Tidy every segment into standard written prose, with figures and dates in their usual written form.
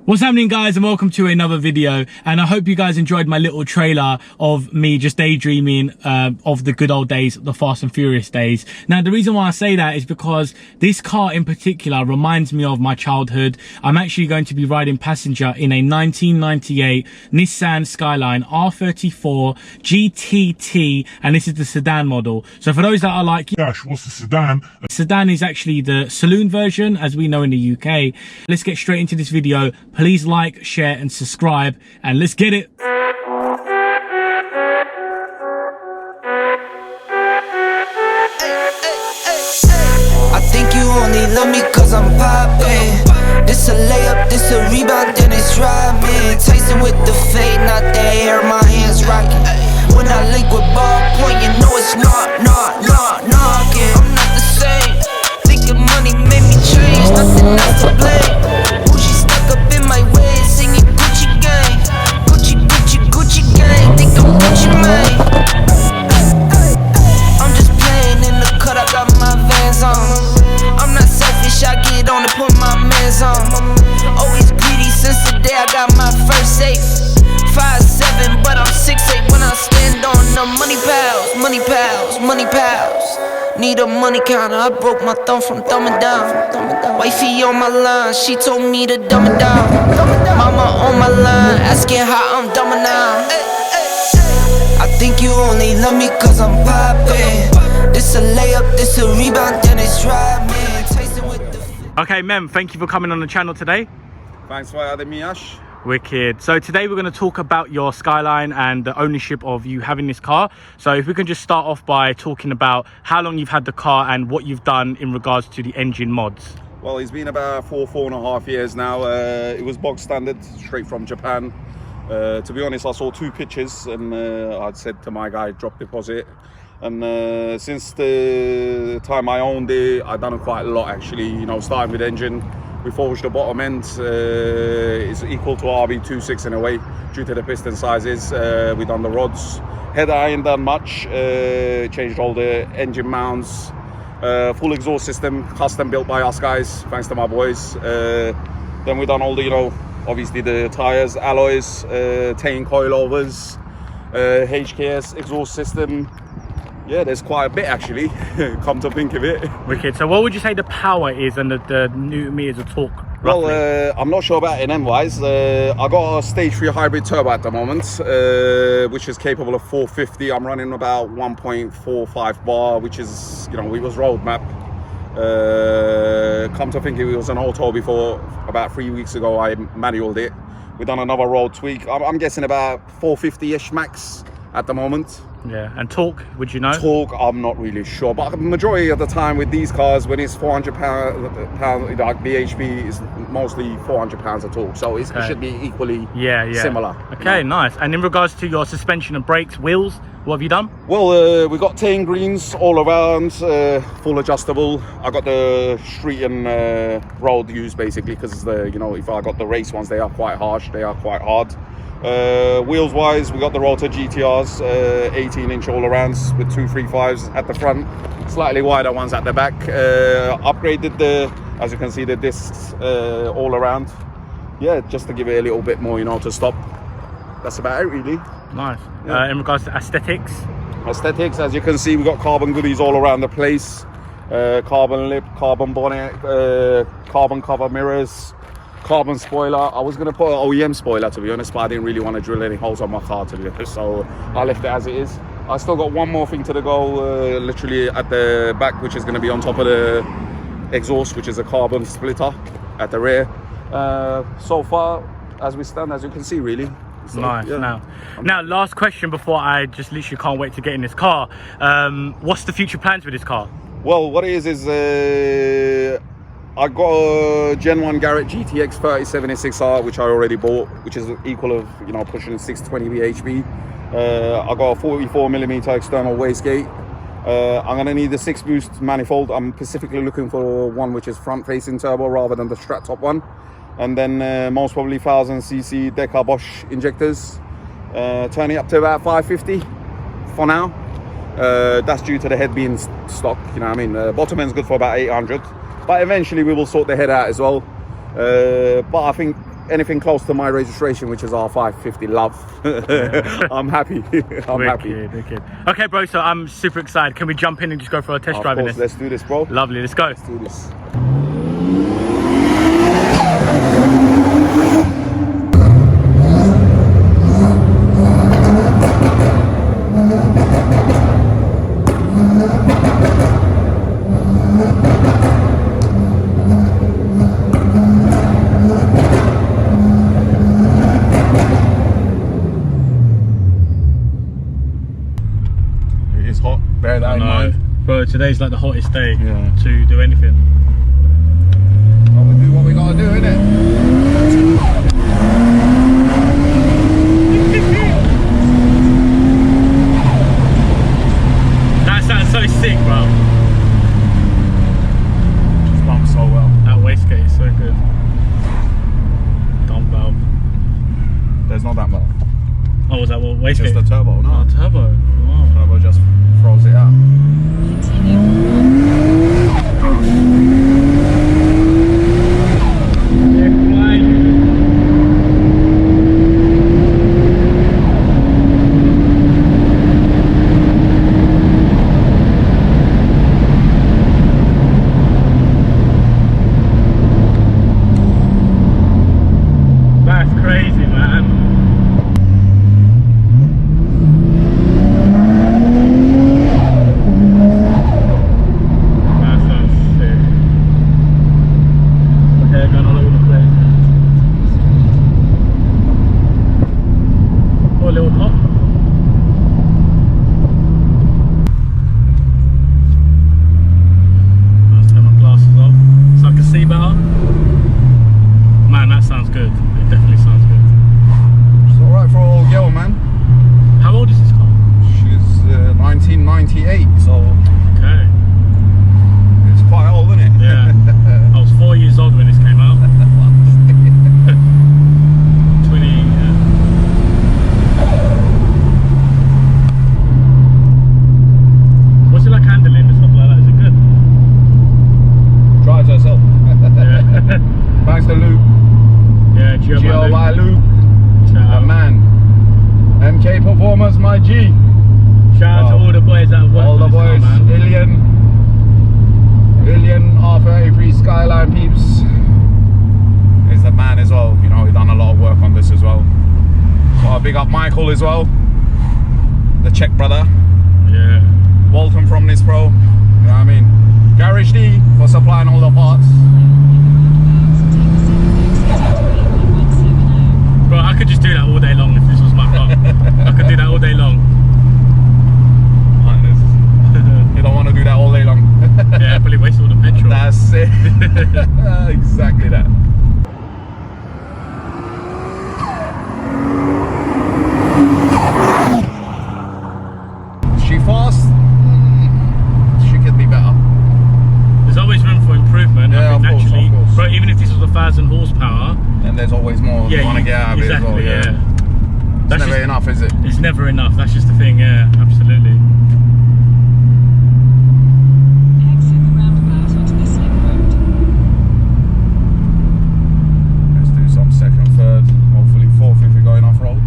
What's happening, guys, and welcome to another video. And I hope you guys enjoyed my little trailer of me just daydreaming of the good old days, the Fast and Furious days. Now, the reason why I say that is because this car in particular reminds me of my childhood. I'm actually going to be riding passenger in a 1998 Nissan Skyline R34 GTT, and this is the sedan model. So for those that are like, Gosh, what's the sedan? Sedan is actually the saloon version, as we know in the UK. Let's get straight into this video. Please like, share and subscribe, and let's get it. I think you only love me cause I'm poppin'. This a layup, this a rebound, then it's driving. Tyson with the fade, not the hair, my hands rockin'. When I link with ballpoint, you know it's knockin'. I'm not the same. Thinking money made me change, nothing else to blame. Bougie stuck up in my way, singing Gucci gang. Gucci gang, think I'm Gucci Mane. I'm just playing in the cut, I got my Vans on. I'm not selfish, I get on to put my mans on. Always greedy since the day I got my first safe. 5'7", but I'm 6'8" when I stand on the money pals. Need a money counter, I broke my thumb from thumbing down. Wifey on my line, she told me to dumb it down. Mama on my line, asking how I'm dumbing now. I think you only love me cause I'm poppin'. This a layup, this a rebound, then it's driving. Tyson with the... Okay, Mem, thank you for coming on the channel today. Thanks for having me, Ash. Wicked. So today we're going to talk about your Skyline and the ownership of you having this car. So if we can just start off by talking about how long you've had the car and what you've done in regards to the engine mods. Well, it's been about four and a half years now. It was bog standard, straight from Japan. To be honest, I saw two pictures and I said to my guy, drop deposit. And since the time I owned it, I've done quite a lot actually, you know, starting with engine. We forged the bottom end, it's equal to RB26 in a way, due to the piston sizes. We done the rods. Header I ain't done much, changed all the engine mounts, full exhaust system, custom built by us guys, thanks to my boys. Then we done all the, you know, obviously the tires, alloys, tank coilovers, HKS exhaust system. Yeah, there's quite a bit actually, come to think of it. Wicked. So what would you say the power is and the newton meters of torque, roughly? Well, I'm not sure about NM wise. I got a stage 3 hybrid turbo at the moment, which is capable of 450. I'm running about 1.45 bar, which is, you know, it was road map. Come to think it was an auto before. About 3 weeks ago I manualed it. We done another road tweak. I'm guessing about 450-ish max at the moment. Yeah, and torque, would you know? Torque, I'm not really sure, but the majority of the time with these cars, when it's 400 pound, like BHP, is mostly 400 pounds of torque, so it should be equally similar. Okay, nice. And in regards to your suspension and brakes, wheels, what have you done? Well, we got tank greens all around, full adjustable. I got the street and road used basically because you know, if I got the race ones, they are quite harsh, they are quite hard. Wheels wise, we got the Rotor GTRs, 18-inch all-arounds with 235s at the front, slightly wider ones at the back. Upgraded the, as you can see, the discs all around. Yeah, just to give it a little bit more, you know, to stop. That's about it really. Nice. In regards to aesthetics, as you can see, we got carbon goodies all around the place. Carbon lip, carbon bonnet, carbon cover mirrors, carbon spoiler. I was going to put an OEM spoiler to be honest, but I didn't really want to drill any holes on my car to be honest, so I left it as it is. I still got one more thing to go, literally at the back, which is going to be on top of the exhaust, which is a carbon splitter at the rear. So far as we stand, as you can see really. So, nice. yeah. Now last question before I just literally can't wait to get in this car. What's the future plans with this car? Well, what it is I got a Gen 1 Garrett GTX 3076R, which I already bought, which is equal of, you know, pushing 620 bhp. I got a 44mm external wastegate. I'm going to need the 6-boost manifold. I'm specifically looking for one which is front-facing turbo rather than the strap top one. And then most probably 1000cc Deca Bosch injectors. Turning up to about 550 for now. That's due to the head being stock, you know what I mean. Bottom end's good for about 800. But eventually we will sort the head out as well. But I think anything close to my registration, which is R550 love, I'm happy. I'm happy. Wicked. Okay, bro, so I'm super excited. Can we jump in and just go for a test drive in this? Let's do this, bro. Lovely, let's go. Let's do this. It's hot, bear that in mind. Bro, today's like the hottest day Yeah. to do anything. Well, we do what we gotta do, innit? That sounds so sick, bro. Just bumps so well. That wastegate is so good. Dump valve. There's not that much. Oh, was that what wastegate? Just the turbo, no. Oh, turbo. Wow. Turbo just throws it out. That's crazy, man. That sounds sick. The hair going all over the place. Oh, a little pop. Let's turn my glasses off so I can see better. Man, that sounds good. It definitely sounds good. It's alright for an old girl, man. How old is this car? She's 1998, so Okay. it's quite old, isn't it? Yeah. I was 4 years old when this came out. 20. Yeah. What's it like handling and stuff like that? Is it good? Drives herself. Yeah. Thanks to Luke. Yeah, Gio by Luke. Shout A out. man. MK Performance, my G. Shout out to all the boys that work All the on this car, boys. man. Illian, R33 Skyline peeps. Is the man as well. You know, he done a lot of work on this as well. So I big up Michael as well. The Czech brother. Yeah. Walton from this bro. You know what I mean? Garage D for supplying all the parts. Bro, I could just do that all day long if this was my car. I could do that all day long. You don't want to do that all day long. Yeah, probably waste all the petrol. That's it. Exactly that. Is she fast? She could be better. There's always room for improvement. Yeah, I think of course, naturally. of course. Bro, even if this was 1,000 horsepower. And there's always more you want to get out of it as well. Exactly, yeah. It's never enough, is it? It's never enough. That's just the thing. Yeah, absolutely. Exit the roundabout onto this link road. Let's do some second, third, hopefully fourth if we're going off roads.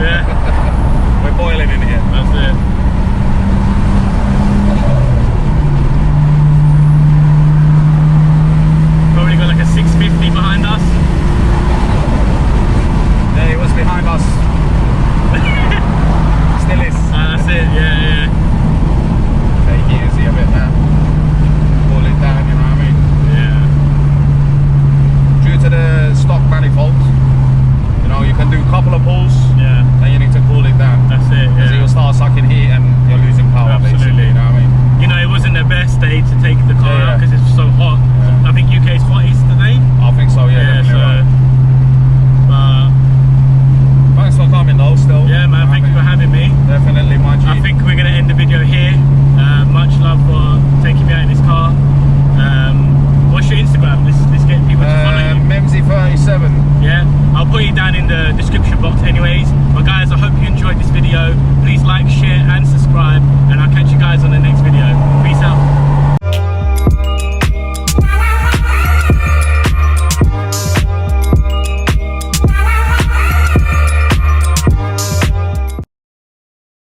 Yeah. We're boiling in here. That's it.